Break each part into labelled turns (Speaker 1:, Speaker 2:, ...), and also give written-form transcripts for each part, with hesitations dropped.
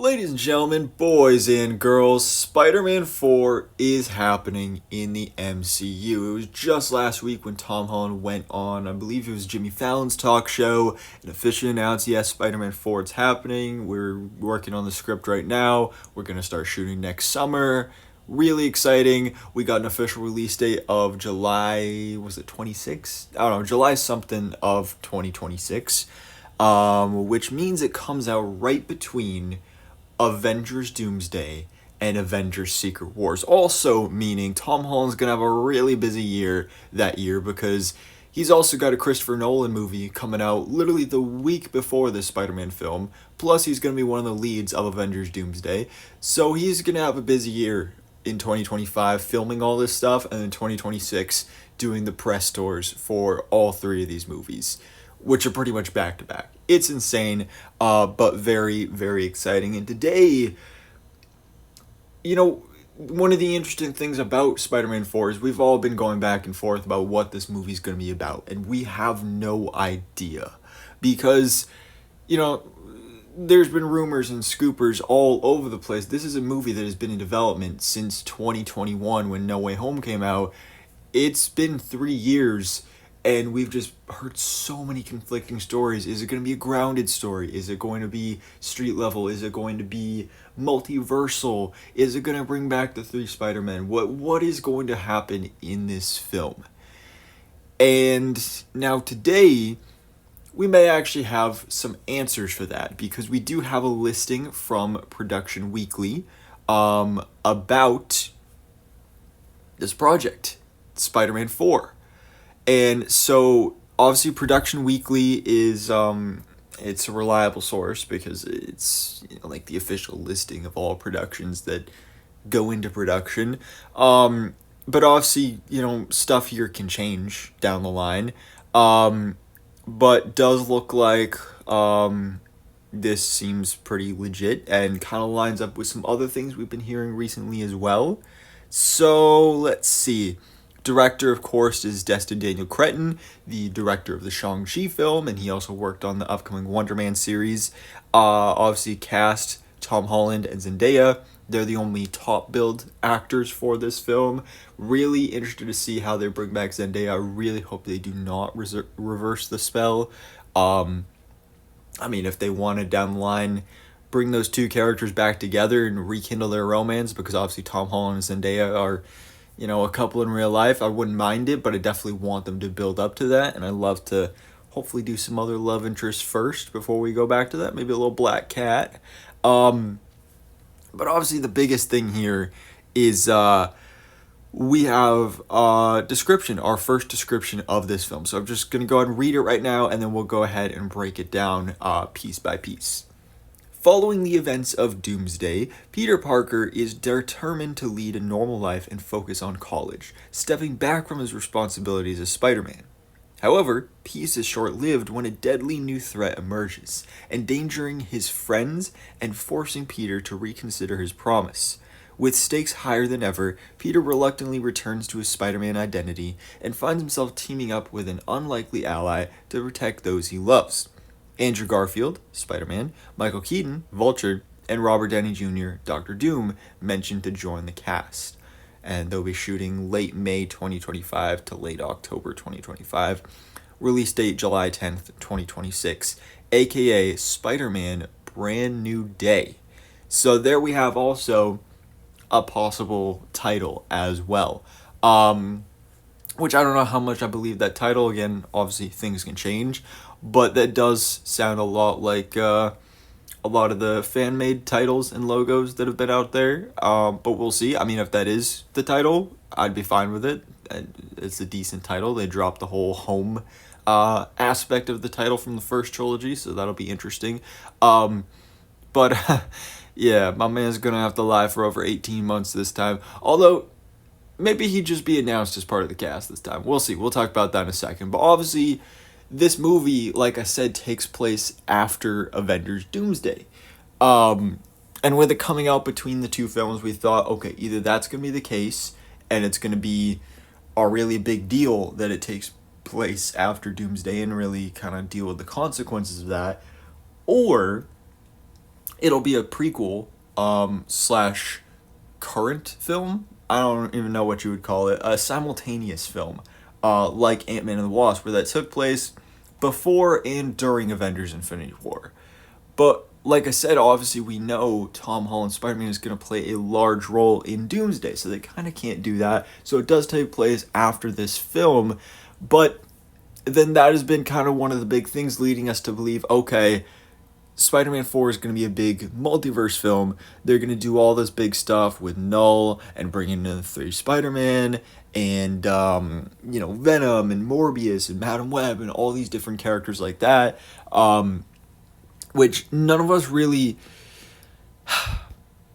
Speaker 1: Ladies and gentlemen, boys and girls, Spider-Man 4 is happening in the MCU. It was just last week when Tom Holland went on, I believe it was Jimmy Fallon's talk show, and officially announced, yes, Spider-Man 4 is happening. We're working on the script right now. We're going to start shooting next summer. Really exciting. We got an official release date of July, was it 26? I don't know, July something of 2026, which means it comes out right between Avengers Doomsday and Avengers Secret Wars. Also meaning Tom Holland's gonna have a really busy year that year because he's also got a Christopher Nolan movie coming out literally the week before this Spider-Man film. Plus he's gonna be one of the leads of Avengers Doomsday. So he's gonna have a busy year in 2025 filming all this stuff, and in 2026 doing the press tours for all three of these movies, which are pretty much back to back. It's insane, but very, very exciting. And today, one of the interesting things about Spider-Man 4 is we've all been going back and forth about what this movie's going to be about, and we have no idea. Because, there's been rumors and scoopers all over the place. This is a movie that has been in development since 2021 when No Way Home came out. It's been 3 years, and we've just heard so many conflicting stories. Is it going to be a grounded story? Is it going to be street level? Is it going to be multiversal? Is it going to bring back the three Spider-Men? What is going to happen in this film? And now today, we may actually have some answers for that, because we do have a listing from Production Weekly about this project, Spider-Man 4. And so, obviously, Production Weekly is it's a reliable source because it's like the official listing of all productions that go into production. But obviously, stuff here can change down the line. But does look like this seems pretty legit and kind of lines up with some other things we've been hearing recently as well. So let's see. Director, of course, is Destin Daniel Cretton, the director of the Shang-Chi film, and he also worked on the upcoming Wonder Man series. Obviously cast Tom Holland and Zendaya. They're the only top-billed actors for this film. Really interested to see how they bring back Zendaya. I really hope they do not reverse the spell. If they wanted down the line, bring those two characters back together and rekindle their romance, because obviously Tom Holland and Zendaya are a couple in real life, I wouldn't mind it, but I definitely want them to build up to that, and I'd love to hopefully do some other love interests first before we go back to that, maybe a little Black Cat. But obviously the biggest thing here is we have description, our first description of this film. So I'm just going to go ahead and read it right now, and then we'll go ahead and break it down piece by piece. Following the events of Doomsday, Peter Parker is determined to lead a normal life and focus on college, stepping back from his responsibilities as Spider-Man. However, peace is short-lived when a deadly new threat emerges, endangering his friends and forcing Peter to reconsider his promise. With stakes higher than ever, Peter reluctantly returns to his Spider-Man identity and finds himself teaming up with an unlikely ally to protect those he loves. Andrew Garfield, Spider-Man, Michael Keaton, Vulture, and Robert Downey Jr., Dr. Doom, mentioned to join the cast. And they'll be shooting late May 2025 to late October 2025. Release date July 10th, 2026, aka Spider-Man Brand New Day. So there we have also a possible title as well. Which I don't know how much I believe that title. Again, obviously things can change, but that does sound a lot like a lot of the fan-made titles and logos that have been out there. But we'll see. If that is the title, I'd be fine with it. It's a decent title. They dropped the whole home aspect of the title from the first trilogy, so that'll be interesting. But yeah, my man's gonna have to lie for over 18 months this time. Although, maybe he'd just be announced as part of the cast this time. We'll see. We'll talk about that in a second. But obviously, this movie, like I said, takes place after Avengers Doomsday. And with it coming out between the two films, we thought, okay, either that's going to be the case, and it's going to be a really big deal that it takes place after Doomsday and really kind of deal with the consequences of that, or it'll be a prequel slash current film. I don't even know what you would call it. A simultaneous film, like Ant-Man and the Wasp, where that took place before and during Avengers Infinity War. But like I said, obviously we know Tom Holland's Spider-Man is going to play a large role in Doomsday, so they kind of can't do that. So it does take place after this film, but then that has been kind of one of the big things leading us to believe, okay, Spider-Man 4 is going to be a big multiverse film. They're going to do all this big stuff with Null and bring in the 3 Spider-Man and, Venom and Morbius and Madam Web and all these different characters like that, which none of us really...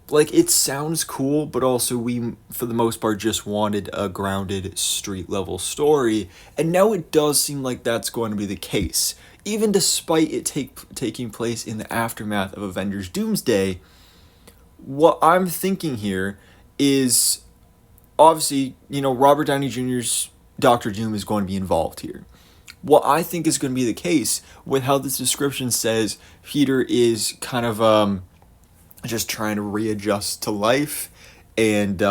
Speaker 1: Like, it sounds cool, but also we, for the most part, just wanted a grounded, street-level story, and now it does seem like that's going to be the case. Even despite it taking place in the aftermath of Avengers Doomsday, what I'm thinking here is, obviously, Robert Downey Jr.'s Doctor Doom is going to be involved here. What I think is going to be the case with how this description says Peter is kind of, just trying to readjust to life, and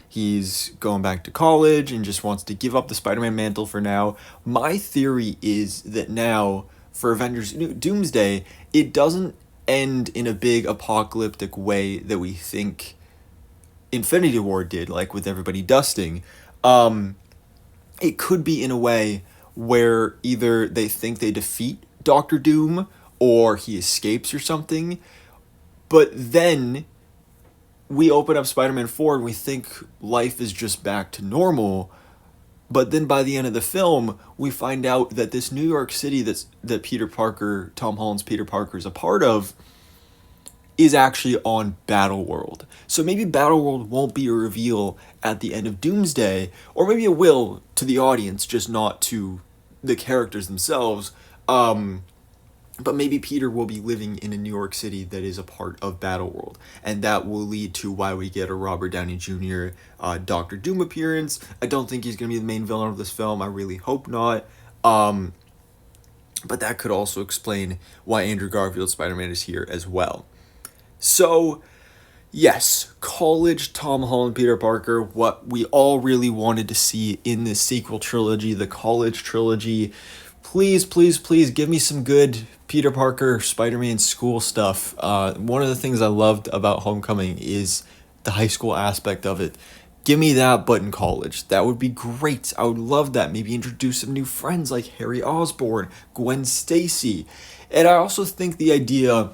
Speaker 1: he's going back to college and just wants to give up the Spider-Man mantle for now. My theory is that now, for Avengers Doomsday, it doesn't end in a big apocalyptic way that we think Infinity War did, like with everybody dusting. It could be in a way where either they think they defeat Doctor Doom, or he escapes or something. But then we open up Spider-Man 4 and we think life is just back to normal. But then by the end of the film, we find out that this New York City that Peter Parker, Tom Holland's Peter Parker, is a part of, is actually on BattleWorld. So maybe BattleWorld won't be a reveal at the end of Doomsday, or maybe it will to the audience, just not to the characters themselves. But maybe Peter will be living in a New York City that is a part of BattleWorld, and that will lead to why we get a Robert Downey Jr. Doctor Doom appearance. I don't think he's going to be the main villain of this film. I really hope not. But that could also explain why Andrew Garfield's Spider-Man is here as well. So, yes, college Tom Holland Peter Parker, what we all really wanted to see in this sequel trilogy, the college trilogy. Please, please, please give me some good Peter Parker, Spider-Man school stuff. One of the things I loved about Homecoming is the high school aspect of it. Give me that, but in college. That would be great. I would love that. Maybe introduce some new friends like Harry Osborn, Gwen Stacy. And I also think the idea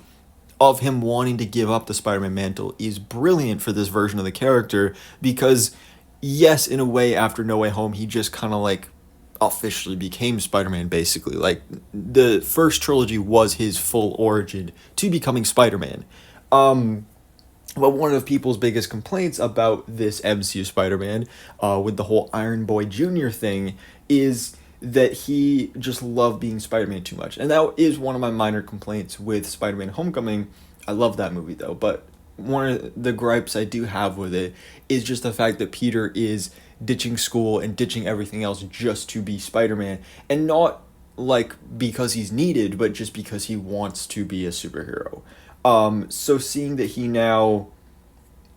Speaker 1: of him wanting to give up the Spider-Man mantle is brilliant for this version of the character, because, yes, in a way, after No Way Home, he just kind of officially became Spider-Man, basically. The first trilogy was his full origin to becoming Spider-Man. But one of people's biggest complaints about this MCU Spider-Man, with the whole Iron Boy Jr. thing, is that he just loved being Spider-Man too much. And that is one of my minor complaints with Spider-Man Homecoming. I love that movie, though. But one of the gripes I do have with it is just the fact that Peter is ditching school and ditching everything else just to be Spider-Man, and not because he's needed, but just because he wants to be a superhero. So seeing that he now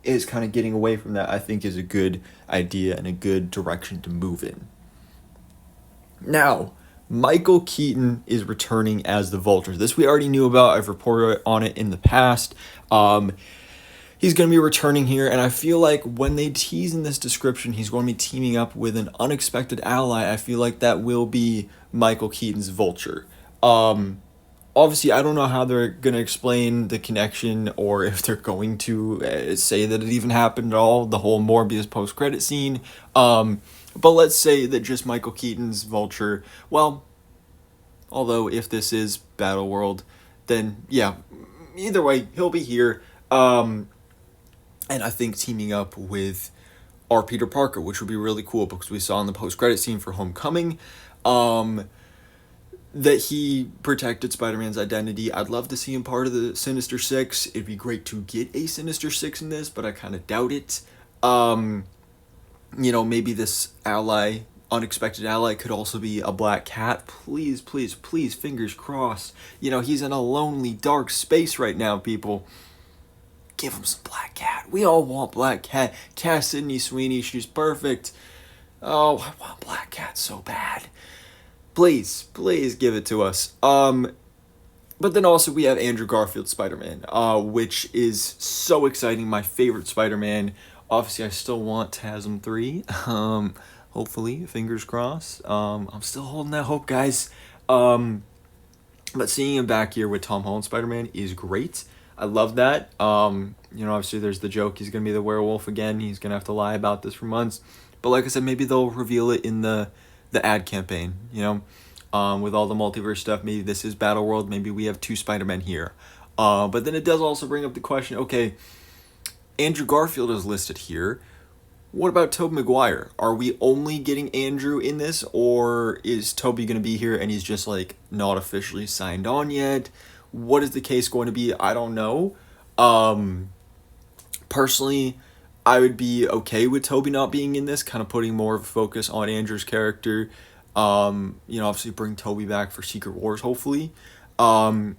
Speaker 1: is kind of getting away from that, I think is a good idea and a good direction to move in. Now, Michael Keaton is returning as the Vulture. This we already knew about. I've reported on it in the past. He's going to be returning here, and I feel like when they tease in this description he's going to be teaming up with an unexpected ally, I feel like that will be Michael Keaton's Vulture. Obviously, I don't know how they're going to explain the connection, or if they're going to say that it even happened at all, the whole Morbius post-credit scene. But let's say that just Michael Keaton's Vulture, well, although if this is BattleWorld, then yeah, either way, he'll be here. And I think teaming up with our Peter Parker, which would be really cool, because we saw in the post-credit scene for Homecoming that he protected Spider-Man's identity. I'd love to see him part of the Sinister Six. It'd be great to get a Sinister Six in this, but I kind of doubt it. Maybe this ally unexpected ally could also be a Black Cat. Please, please, please, fingers crossed. He's in a lonely, dark space right now, people. Give him some Black Cat. We all want Black Cat. Cass Sydney Sweeney, she's perfect. Oh, I want Black Cat so bad. Please, please give it to us. But then also we have Andrew Garfield Spider-Man, which is so exciting. My favorite Spider-Man. Obviously, I still want TASM 3. Hopefully, fingers crossed. I'm still holding that hope, guys. But seeing him back here with Tom Holland Spider-Man is great. I love that. Obviously there's the joke he's going to be the werewolf again. He's going to have to lie about this for months. But like I said, maybe they'll reveal it in the ad campaign, with all the multiverse stuff. Maybe this is BattleWorld. Maybe we have 2 Spider-Men here. But then it does also bring up the question, okay, Andrew Garfield is listed here. What about Tobey Maguire? Are we only getting Andrew in this, or is Tobey going to be here and he's just like not officially signed on yet? What is the case going to be? I don't know. Personally, I would be okay with Tobey not being in this, kind of putting more of a focus on Andrew's character. Obviously bring Tobey back for Secret Wars, hopefully. But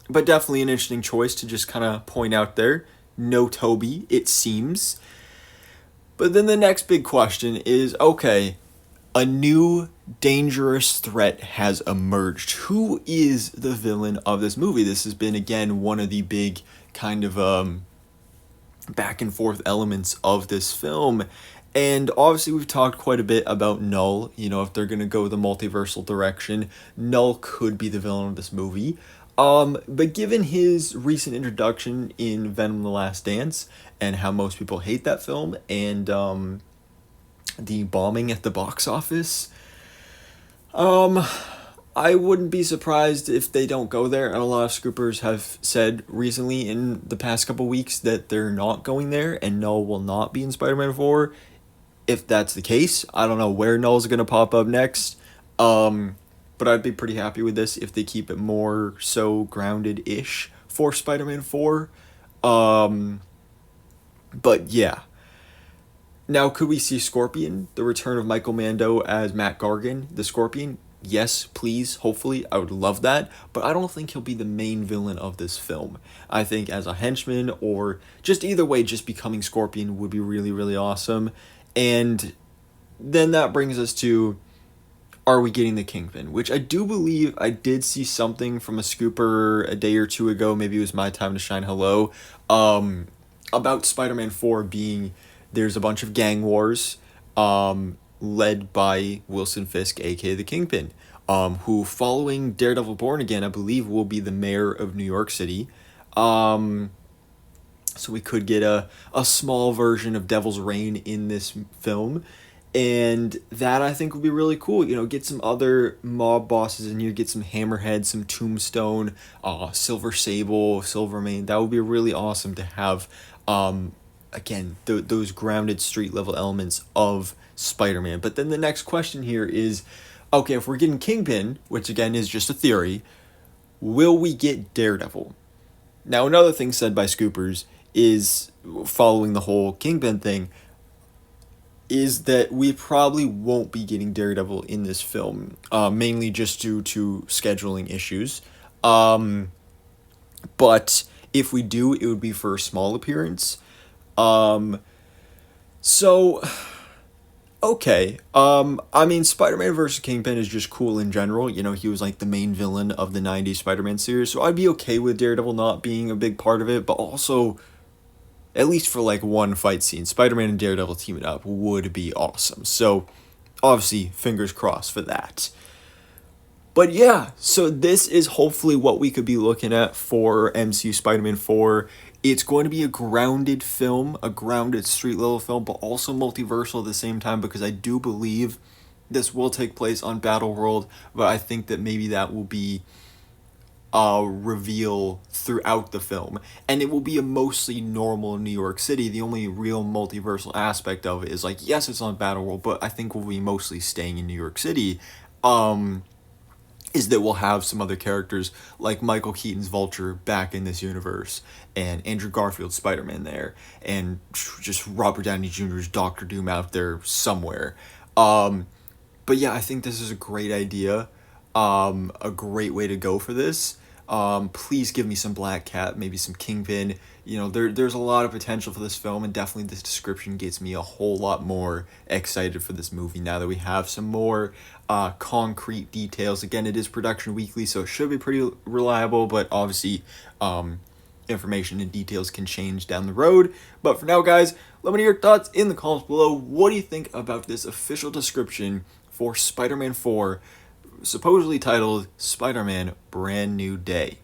Speaker 1: definitely an interesting choice to just kind of point out there. No Tobey, it seems. But then the next big question is, okay, a new dangerous threat has emerged. Who is the villain of this movie? This has been, again, one of the big kind of back and forth elements of this film. And obviously we've talked quite a bit about Null. If they're going to go the multiversal direction, Null could be the villain of this movie. But given his recent introduction in Venom: The Last Dance and how most people hate that film and the bombing at the box office, I wouldn't be surprised if they don't go there. And a lot of scoopers have said recently in the past couple weeks that they're not going there and Null will not be in Spider-Man 4. If that's the case, I don't know where Null's going to pop up next. But I'd be pretty happy with this if they keep it more so grounded-ish for Spider-Man 4. But yeah. Now, could we see Scorpion? The return of Michael Mando as Matt Gargan, the Scorpion? Yes, please, hopefully. I would love that. But I don't think he'll be the main villain of this film. I think as a henchman or just either way, just becoming Scorpion would be really, really awesome. And then that brings us to, are we getting the Kingpin? Which I do believe I did see something from a scooper a day or two ago, maybe it was My Time to Shine Hello, about Spider-Man 4 being, there's a bunch of gang wars, led by Wilson Fisk, aka the Kingpin, who, following Daredevil Born Again, I believe will be the mayor of New York City. So we could get a small version of Devil's Reign in this film. And that, I think, would be really cool. Get some other mob bosses in here. Get some Hammerhead, some Tombstone, Silver Sable, Silvermane. That would be really awesome to have, again, those grounded street-level elements of Spider-Man. But then the next question here is, okay, if we're getting Kingpin, which, again, is just a theory, will we get Daredevil? Now, another thing said by scoopers is, following the whole Kingpin thing, is that we probably won't be getting Daredevil in this film, mainly just due to scheduling issues. But if we do, it would be for a small appearance. So, okay. Spider-Man vs. Kingpin is just cool in general. He was like the main villain of the 90s Spider-Man series, so I'd be okay with Daredevil not being a big part of it, but also, at least for like one fight scene, Spider-Man and Daredevil teaming up would be awesome. So, obviously, fingers crossed for that. But yeah, so this is hopefully what we could be looking at for MCU Spider-Man 4. It's going to be a grounded film, a grounded street-level film, but also multiversal at the same time, because I do believe this will take place on BattleWorld, but I think that maybe that will be reveal throughout the film, and it will be a mostly normal New York City. The only real multiversal aspect of it is like, yes, it's on BattleWorld, but I think we'll be mostly staying in New York City. Is that we'll have some other characters like Michael Keaton's Vulture back in this universe, and Andrew Garfield's Spider-Man there, and just Robert Downey Jr.'s Doctor Doom out there somewhere. But yeah, I think this is a great idea, a great way to go for this. Please give me some Black Cat, maybe some Kingpin. You know, there's a lot of potential for this film, and definitely this description gets me a whole lot more excited for this movie now that we have some more concrete details. Again, it is Production Weekly, so it should be pretty reliable, but obviously information and details can change down the road. But for now, guys, let me know your thoughts in the comments below. What do you think about this official description for Spider-Man 4, supposedly titled Spider-Man Brand New Day?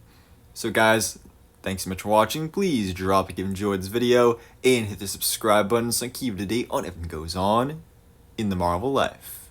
Speaker 1: So guys, thanks so much for watching. Please drop a like if you enjoyed this video and hit the subscribe button so I keep you up to date on everything that goes on in the Marvel life.